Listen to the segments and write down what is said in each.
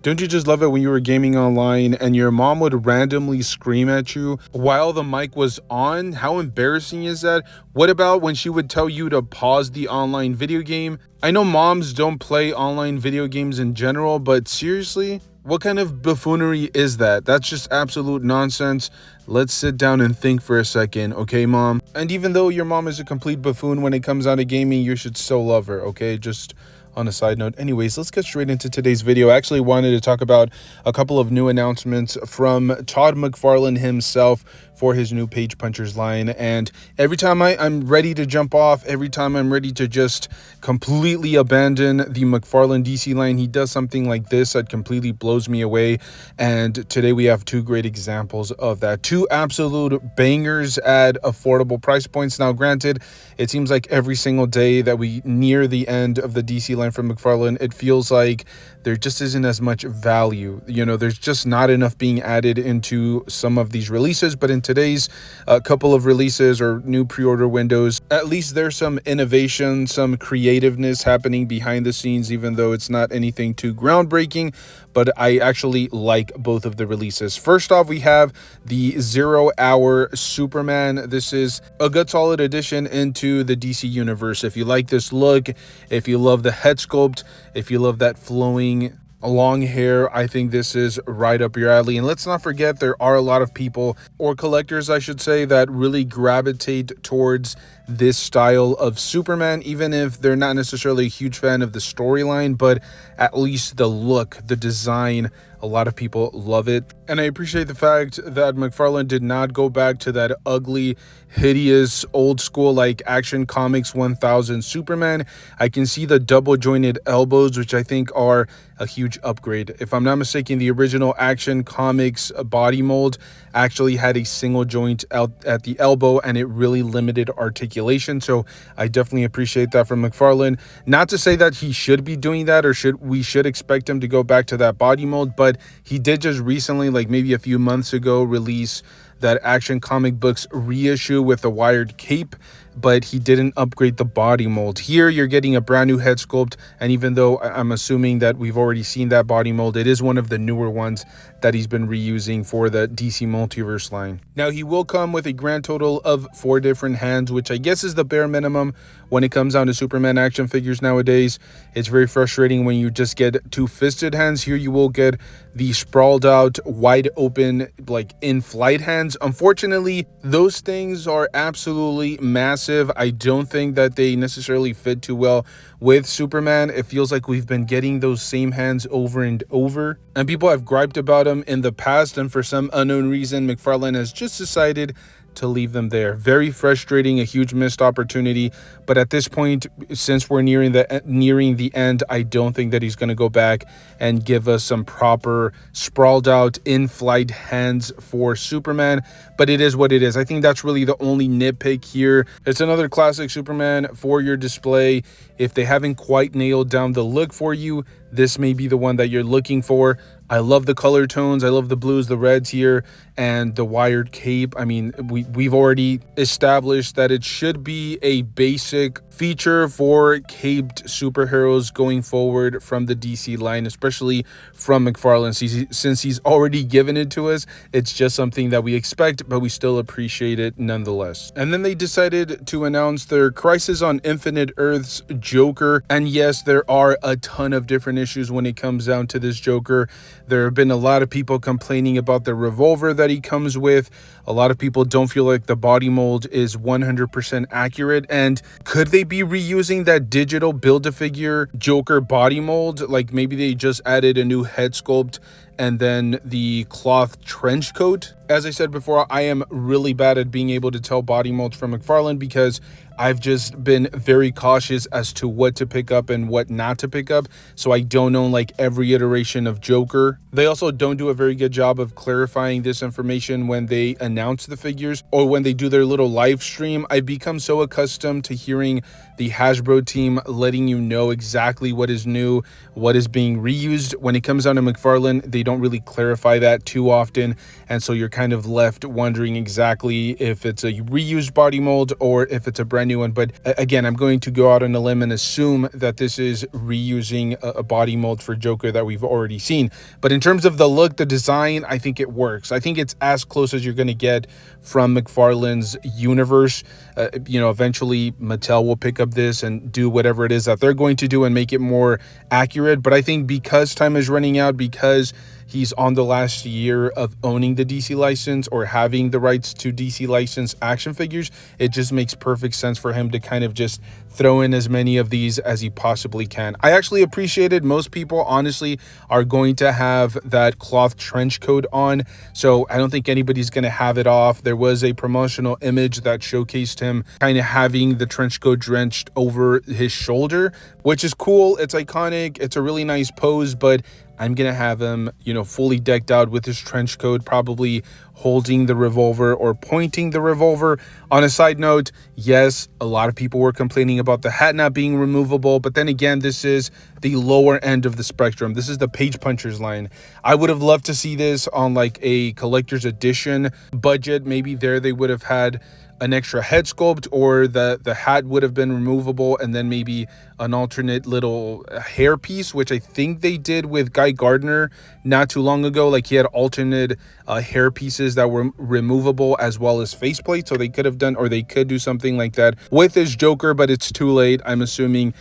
Don't you just love it when you were gaming online and your mom would randomly scream at you while the mic was on? How embarrassing is that? What about when she would tell you to pause the online video game? I know moms don't play online video games in general, but seriously, what kind of buffoonery is that? That's just absolute nonsense. Let's sit down and think for a second, okay, mom? And even though your mom is a complete buffoon when it comes down to gaming, you should still love her, okay? Just on a side note. Anyways, let's get straight into today's video. I actually wanted to talk about a couple of new announcements from Todd McFarlane himself for his new Page Punchers line. And every time I'm ready to jump off, every time I'm ready to just completely abandon the McFarlane DC line, he does something like this that completely blows me away. And today we have two great examples of that. Two absolute bangers at affordable price points. Now, granted, it seems like every single day that we near the end of the DC line from McFarlane, it feels like there just isn't as much value. You know, there's just not enough being added into some of these releases. But in today's couple of releases or new pre-order windows, at least there's some innovation, some creativeness happening behind the scenes, even though it's not anything too groundbreaking. But I actually like both of the releases. First off, we have the 0 Hour Superman. This is a good solid addition into the DC universe. If you like this look, if you love the head sculpt, if you love that flowing long hair, I think this is right up your alley. And let's not forget, there are a lot of people, or collectors I should say, that really gravitate towards this style of Superman, even if they're not necessarily a huge fan of the storyline, but at least the look, the design, a lot of people love it. And I appreciate the fact that McFarlane did not go back to that ugly, hideous, old school like Action Comics 1000 Superman. I can see the double jointed elbows, which I think are a huge upgrade. If I'm not mistaken, the original Action Comics body mold actually had a single joint out at the elbow, and it really limited articulation. So I definitely appreciate that from McFarlane. Not to say that he should be doing that, or we should expect him to go back to that body mold, but he did just recently, like maybe a few months ago, release that Action Comic Books reissue with a wired cape, but he didn't upgrade the body mold. Here you're getting a brand new head sculpt, and even though I'm assuming that we've already seen that body mold, it is one of the newer ones that he's been reusing for the DC Multiverse line. Now, he will come with a grand total of 4 different hands, which I guess is the bare minimum when it comes down to Superman action figures nowadays. It's very frustrating when you just get 2 fisted hands. Here you will get the sprawled out, wide open, like in-flight hands. Unfortunately, those things are absolutely massive. I don't think that they necessarily fit too well with Superman. It feels like we've been getting those same hands over and over, and people have griped about them in the past, and for some unknown reason, McFarlane has just decided to leave them there. Very frustrating, a huge missed opportunity. But at this point, since we're nearing the end, I don't think that he's going to go back and give us some proper sprawled out in-flight hands for Superman. But it is what it is. I think that's really the only nitpick here. It's another classic Superman for your display. If they haven't quite nailed down the look for you, this may be the one that you're looking for. I love the color tones. I love the blues, the reds here, and the wired cape. I mean, we've already established that it should be a basic feature for caped superheroes going forward from the DC line, especially from McFarlane. Since he's already given it to us, it's just something that we expect, but we still appreciate it nonetheless. And then they decided to announce their Crisis on Infinite Earths Joker. And yes, there are a ton of different issues when it comes down to this Joker. There have been a lot of people complaining about the revolver that he comes with. A lot of people don't feel like the body mold is 100% accurate. And could they be reusing that digital Build-A-Figure Joker body mold? Like maybe they just added a new head sculpt and then the cloth trench coat. As I said before, I am really bad at being able to tell body molds from McFarlane because I've just been very cautious as to what to pick up and what not to pick up. So I don't own like every iteration of Joker. They also don't do a very good job of clarifying this information when they announce the figures or when they do their little live stream. I've become so accustomed to hearing the Hasbro team letting you know exactly what is new, what is being reused. When it comes down to McFarlane, they don't really clarify that too often. And so you're kind of left wondering exactly if it's a reused body mold or if it's a brand new one. But again, I'm going to go out on a limb and assume that this is reusing a body mold for Joker that we've already seen. But in terms of the look, the design, I think it works. I think it's as close as you're going to get from McFarlane's universe. Eventually Mattel will pick up this and do whatever it is that they're going to do and make it more accurate. But I think because time is running out, because he's on the last year of owning the DC license or having the rights to DC license action figures, it just makes perfect sense for him to kind of just throw in as many of these as he possibly can. I actually appreciate it. Most people honestly are going to have that cloth trench coat on, so I don't think anybody's going to have it off. There was a promotional image that showcased him kind of having the trench coat drenched over his shoulder, which is cool. It's iconic. It's a really nice pose, but I'm going to have him, fully decked out with his trench coat, probably holding the revolver or pointing the revolver. On a side note, yes, a lot of people were complaining about the hat not being removable, but then again, this is the lower end of the spectrum. This is the Page Punchers line. I would have loved to see this on like a collector's edition budget. Maybe there they would have had an extra head sculpt, or the hat would have been removable, and then maybe an alternate little hair piece, which I think they did with Guy Gardner not too long ago. Like, he had alternate hair pieces that were removable as well as faceplate, so they could have done, or they could do something like that with his Joker, but it's too late. I'm assuming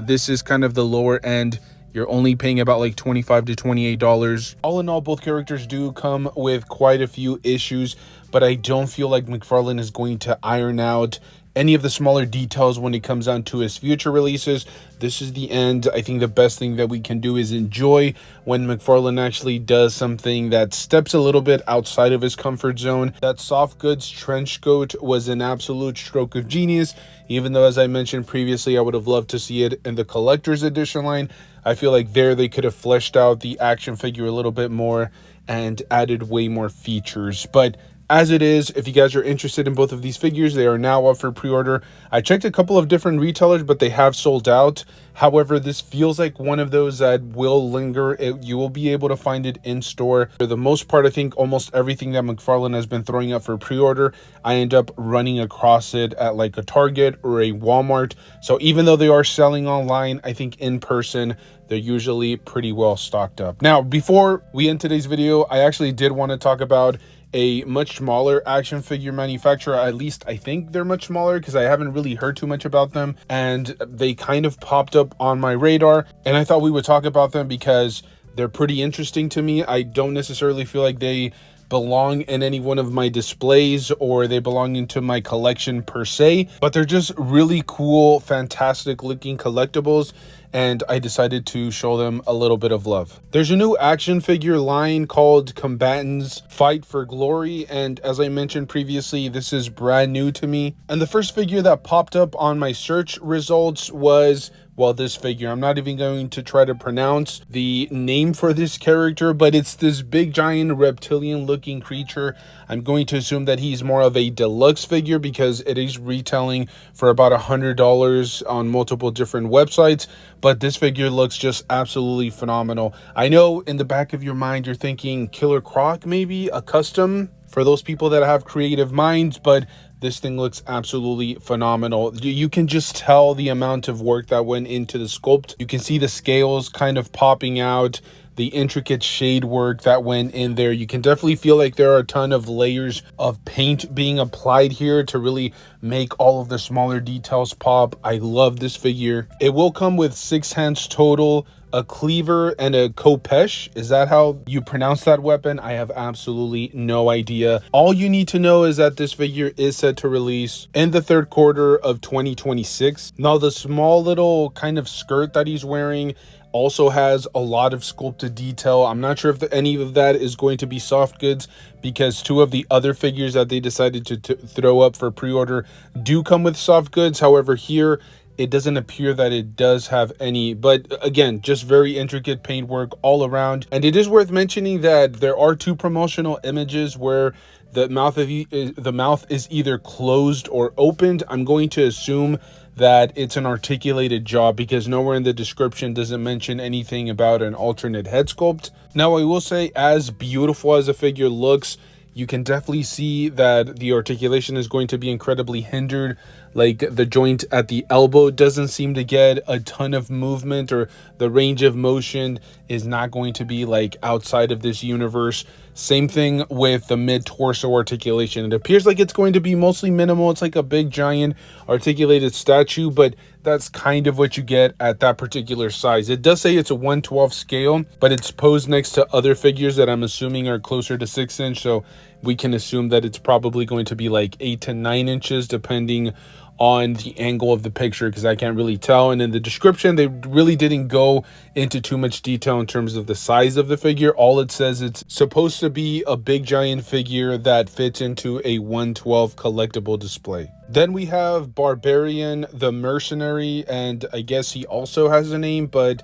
this is kind of the lower end. You're only paying about like $25 to $28. All in all, both characters do come with quite a few issues, but I don't feel like McFarlane is going to iron out any of the smaller details when it comes down to his future releases. This is the end. I think the best thing that we can do is enjoy when McFarlane actually does something that steps a little bit outside of his comfort zone. That soft goods trench coat was an absolute stroke of genius, even though, as I mentioned previously, I would have loved to see it in the collector's edition line. I feel like there they could have fleshed out the action figure a little bit more and added way more features. But as it is, if you guys are interested in both of these figures, they are now up for pre-order. I checked a couple of different retailers, but they have sold out. However, this feels like one of those that will linger. You will be able to find it in store. For the most part, I think almost everything that McFarlane has been throwing up for pre-order, I end up running across it at like a Target or a Walmart. So even though they are selling online, I think in person, they're usually pretty well stocked up. Now, before we end today's video, I actually did want to talk about a much smaller action figure manufacturer. At least I think they're much smaller, because I haven't really heard too much about them, and they kind of popped up on my radar, and I thought we would talk about them because they're pretty interesting to me. I don't necessarily feel like they belong in any one of my displays or they belong into my collection per se, but they're just really cool, fantastic looking collectibles, and I decided to show them a little bit of love. There's a new action figure line called Combatants Fight for Glory, and as I mentioned previously, this is brand new to me. And the first figure that popped up on my search results was, well, this figure. I'm not even going to try to pronounce the name for this character, but it's this big giant reptilian looking creature. I'm going to assume that he's more of a deluxe figure because it is retailing for about $100 on multiple different websites, but this figure looks just absolutely phenomenal. I know in the back of your mind you're thinking Killer Croc, maybe a custom for those people that have creative minds, but this thing looks absolutely phenomenal. You can just tell the amount of work that went into the sculpt. You can see the scales kind of popping out, the intricate shade work that went in there. You can definitely feel like there are a ton of layers of paint being applied here to really make all of the smaller details pop. I love this figure. It will come with 6 hands total, a cleaver, and a khopesh. Is that how you pronounce that weapon? I have absolutely no idea. All you need to know is that this figure is set to release in the third quarter of 2026. Now, the small little kind of skirt that he's wearing also has a lot of sculpted detail. I'm not sure if any of that is going to be soft goods, because 2 of the other figures that they decided to throw up for pre-order do come with soft goods. However, here it doesn't appear that it does have any, but again, just very intricate paintwork all around. And it is worth mentioning that there are 2 promotional images where the mouth is either closed or opened. I'm going to assume that it's an articulated jaw, because nowhere in the description does it mention anything about an alternate head sculpt. Now, I will say, as beautiful as the figure looks, you can definitely see that the articulation is going to be incredibly hindered. Like the joint at the elbow doesn't seem to get a ton of movement, or the range of motion is not going to be like outside of this universe. Same thing with the mid torso articulation. It appears like it's going to be mostly minimal. It's like a big giant articulated statue, but that's kind of what you get at that particular size. It does say it's a 1/12 scale, but it's posed next to other figures that I'm assuming are closer to 6 inch. So we can assume that it's probably going to be like 8 to 9 inches, depending on the angle of the picture, because I can't really tell. And in the description, they really didn't go into too much detail in terms of the size of the figure. All it says, it's supposed to be a big giant figure that fits into a 1/12 collectible display. Then we have Barbarian the Mercenary, and I guess he also has a name, but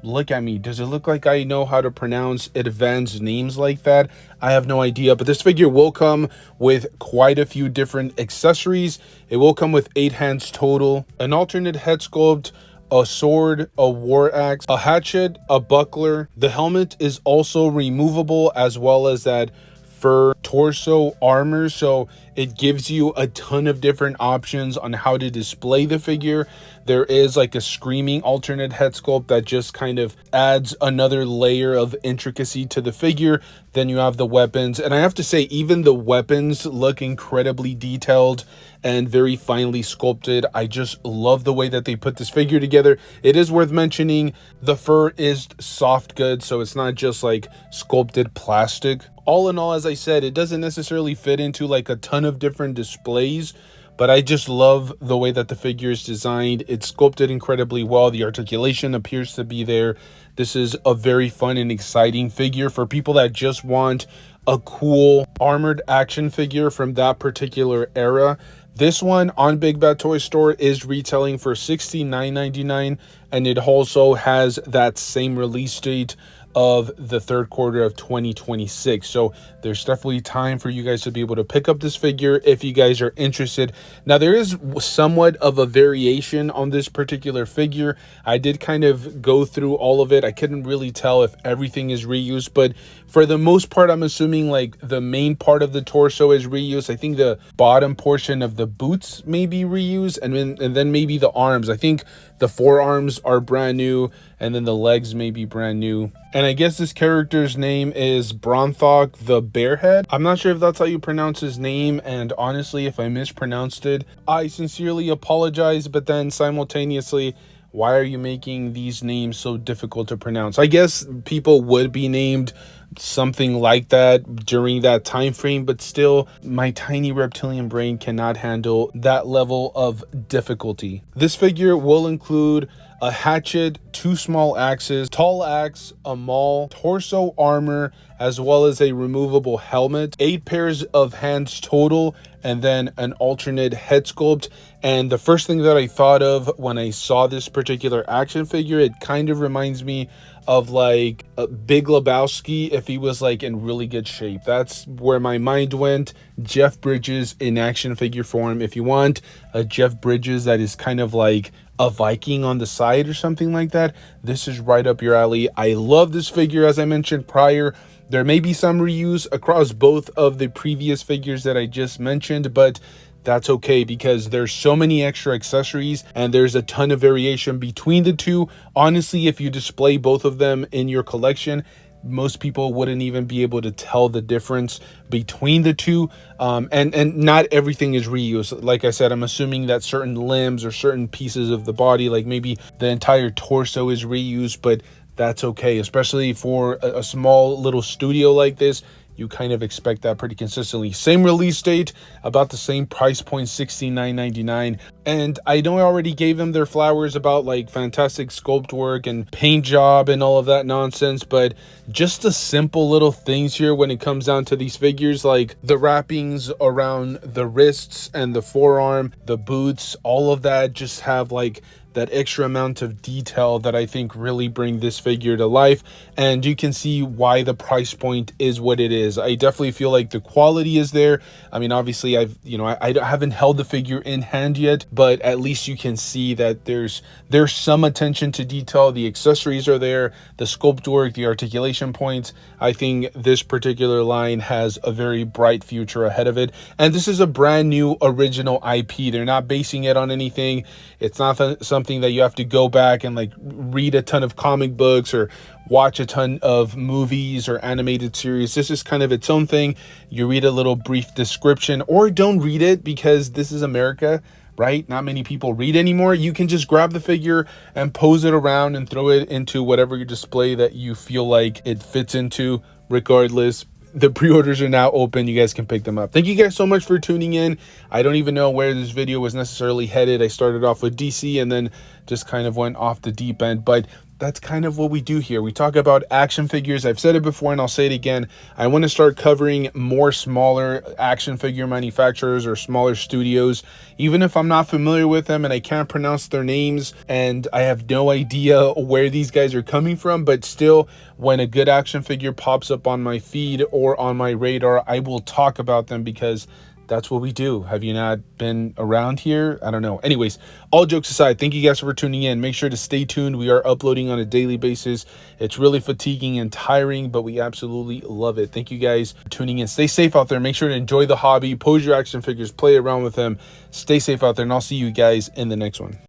look at me. Does it look like I know how to pronounce advanced names like that? I have no idea, but this figure will come with quite a few different accessories. It will come with 8 hands total, an alternate head sculpt, a sword, a war axe, a hatchet, a buckler. The helmet is also removable, as well as that fur torso armor, so it gives you a ton of different options on how to display the figure. There is like a screaming alternate head sculpt that just kind of adds another layer of intricacy to the figure. Then you have the weapons, and I have to say, even the weapons look incredibly detailed and very finely sculpted. I just love the way that they put this figure together. It is worth mentioning the fur is soft goods, so it's not just like sculpted plastic. All in all, as I said, it doesn't necessarily fit into like a ton of different displays, but I just love the way that the figure is designed. It's sculpted incredibly well. The articulation appears to be there. This is a very fun and exciting figure for people that just want a cool armored action figure from that particular era. This one on Big Bad Toy Store is retailing for $69.99, and it also has that same release date of the third quarter of 2026. So there's definitely time for you guys to be able to pick up this figure if you guys are interested. Now, there is somewhat of a variation on this particular figure. I did kind of go through all of it. I couldn't really tell if everything is reused, but for the most part, I'm assuming like the main part of the torso is reused. I think the bottom portion of the boots may be reused, and then maybe the arms. I think the forearms are brand new, and then the legs may be brand new. And I guess this character's name is Bronthok the Bearhead. I'm not sure if that's how you pronounce his name, and honestly, if I mispronounced it, I sincerely apologize. But then simultaneously, why are you making these names so difficult to pronounce? I guess people would be named something like that during that time frame, but still, my tiny reptilian brain cannot handle that level of difficulty. This figure will include a hatchet, 2 small axes, tall axe, a maul, torso armor, as well as a removable helmet, 8 pairs of hands total, and then an alternate head sculpt. And the first thing that I thought of when I saw this particular action figure, it kind of reminds me of like a Big Lebowski if he was like in really good shape. That's where my mind went. Jeff Bridges in action figure form. If you want a Jeff Bridges that is kind of like a Viking on the side or something like that, this is right up your alley. I love this figure. As I mentioned prior, there may be some reuse across both of the previous figures that I just mentioned, but that's okay because there's so many extra accessories and there's a ton of variation between the two. Honestly, if you display both of them in your collection, most people wouldn't even be able to tell the difference between the two. And not everything is reused. Like I said, I'm assuming that certain limbs or certain pieces of the body, like maybe the entire torso, is reused, but that's okay, especially for a small little studio like this. You kind of expect that pretty consistently. Same release date, about the same price point, $69.99. And I know I already gave them their flowers about like fantastic sculpt work and paint job and all of that nonsense, but just the simple little things here when it comes down to these figures, like the wrappings around the wrists and the forearm, the boots, all of that just have like that extra amount of detail that I think really bring this figure to life. And you can see why the price point is what it is. I definitely feel like the quality is there. I mean, obviously I haven't held the figure in hand yet, but at least you can see that there's some attention to detail. The accessories are there, the sculpt work, the articulation points. I think this particular line has a very bright future ahead of it. And this is a brand new original IP. They're not basing it on anything. It's not something that you have to go back and like read a ton of comic books or watch a ton of movies or animated series. This is kind of its own thing. You read a little brief description, or don't read it, because this is America, right? Not many people read anymore. You can just grab the figure and pose it around and throw it into whatever display that you feel like it fits into. Regardless, the pre-orders are now open. You guys can pick them up. Thank you guys so much for tuning in. I don't even know where this video was necessarily headed. I started off with DC and then just kind of went off the deep end, but that's kind of what we do here. We talk about action figures. I've said it before and I'll say it again. I want to start covering more smaller action figure manufacturers or smaller studios, even if I'm not familiar with them and I can't pronounce their names and I have no idea where these guys are coming from. But still, when a good action figure pops up on my feed or on my radar, I will talk about them, because that's what we do. Have you not been around here? I don't know. Anyways, all jokes aside, thank you guys for tuning in. Make sure to stay tuned. We are uploading on a daily basis. It's really fatiguing and tiring, but we absolutely love it. Thank you guys for tuning in. Stay safe out there. Make sure to enjoy the hobby. Pose your action figures. Play around with them. Stay safe out there, and I'll see you guys in the next one.